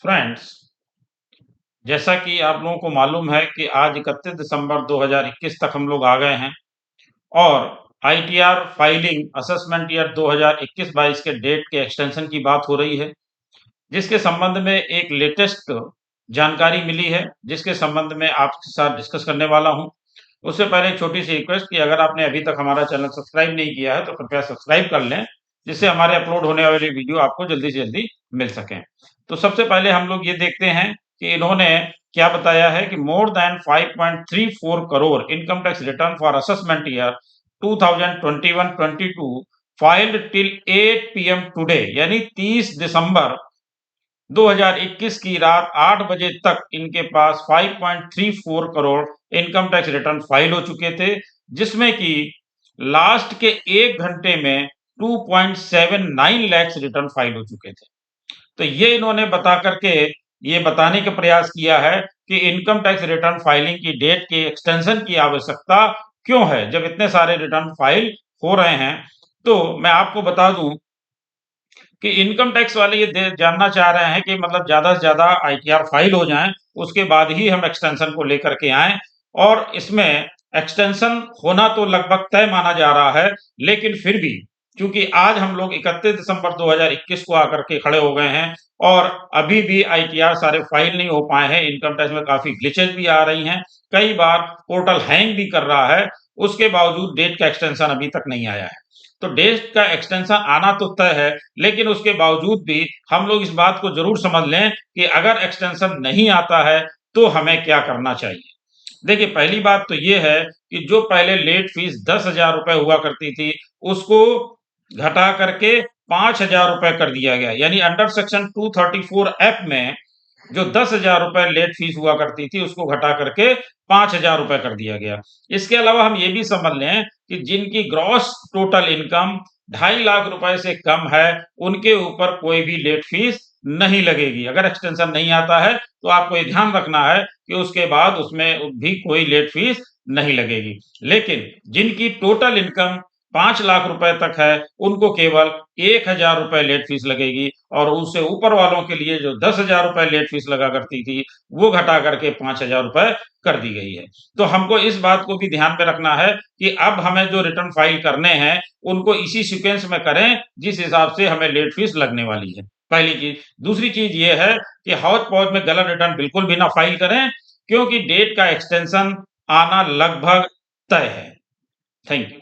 Friends, जैसा कि आप लोगों को मालूम है कि आज 31 दिसंबर 2021 तक हम लोग आ गए हैं और आईटीआर फाइलिंग असेसमेंट ईयर 2021-22 के डेट के एक्सटेंशन की बात हो रही है, जिसके संबंध में एक लेटेस्ट जानकारी मिली है, जिसके संबंध में आपके साथ डिस्कस करने वाला हूं। उससे पहले एक छोटी सी रिक्वेस्ट कि अगर आपने अभी तक हमारा चैनल सब्सक्राइब नहीं किया है तो कृपया सब्सक्राइब कर लें, जिससे हमारे अपलोड होने वाली वीडियो आपको जल्दी से जल्दी मिल सकें। तो सबसे पहले हम लोग ये देखते हैं कि इन्होंने क्या बताया है कि more than 5.34 crore income tax return for assessment year 2021-22 filed till 8 PM today, यानी 30 दिसंबर 2021 की रात 8 बजे तक इनके पास 5.34 crore income tax return file हो चुके थे, जिसमें कि लास्ट के 1 घंटे में 2.79 लाख रिटर्न फाइल हो चुके थे। तो ये इन्होंने बता करके ये बताने का प्रयास किया है कि इनकम टैक्स रिटर्न फाइलिंग की डेट के एक्सटेंशन की आवश्यकता क्यों है, जब इतने सारे रिटर्न फाइल हो रहे हैं। तो मैं आपको बता दूं कि इनकम टैक्स वाले ये जानना चाह रहे हैं कि मतलब ज्यादा से ज्यादा आईटीआर फाइल हो जाएं, उसके बाद ही हम एक्सटेंशन को लेकर के आए। और इसमें एक्सटेंशन होना तो लगभग तय माना जा रहा है, लेकिन फिर भी क्योंकि आज हम लोग 31 दिसंबर 2021 को आकर के खड़े हो गए हैं और अभी भी आईटीआर सारे फाइल नहीं हो पाए हैं। इनकम टैक्स में काफी ग्लिचेज भी आ रही हैं, कई बार पोर्टल हैंग भी कर रहा है, उसके बावजूद डेट का एक्सटेंशन अभी तक नहीं आया है। तो डेट का एक्सटेंशन आना तो तय है, लेकिन उसके बावजूद भी हम लोग इस बात को जरूर समझ लें कि अगर एक्सटेंशन नहीं आता है तो हमें क्या करना चाहिए। देखिए, पहली बात तो ये है कि जो पहले लेट फीस 10,000 रुपए हुआ करती थी, उसको घटा करके 5,000 रुपए कर दिया गया। यानी अंडर सेक्शन 234 एफ में जो 10,000 रुपए लेट फीस हुआ करती थी, उसको घटा करके 5,000 रुपए कर दिया गया। इसके अलावा हम ये भी समझ लें कि जिनकी ग्रॉस टोटल इनकम 2.5 लाख रुपए से कम है, उनके ऊपर कोई भी लेट फीस नहीं लगेगी। अगर एक्सटेंशन नहीं आता है तो आपको ये ध्यान रखना है कि उसके बाद उसमें भी कोई लेट फीस नहीं लगेगी। लेकिन जिनकी टोटल इनकम 5 लाख रुपए तक है, उनको केवल 1,000 रुपए लेट फीस लगेगी और उससे ऊपर वालों के लिए जो 10,000 रुपए लेट फीस लगा करती थी, वो घटा करके 5,000 रुपए कर दी गई है। तो हमको इस बात को भी ध्यान में रखना है कि अब हमें जो रिटर्न फाइल करने हैं, उनको इसी सीक्वेंस में करें जिस हिसाब से हमें लेट फीस लगने वाली है। पहली चीज। दूसरी चीज ये है कि हौच पौच में गलत रिटर्न बिल्कुल भी ना फाइल करें, क्योंकि डेट का एक्सटेंशन आना लगभग तय है। Thank you.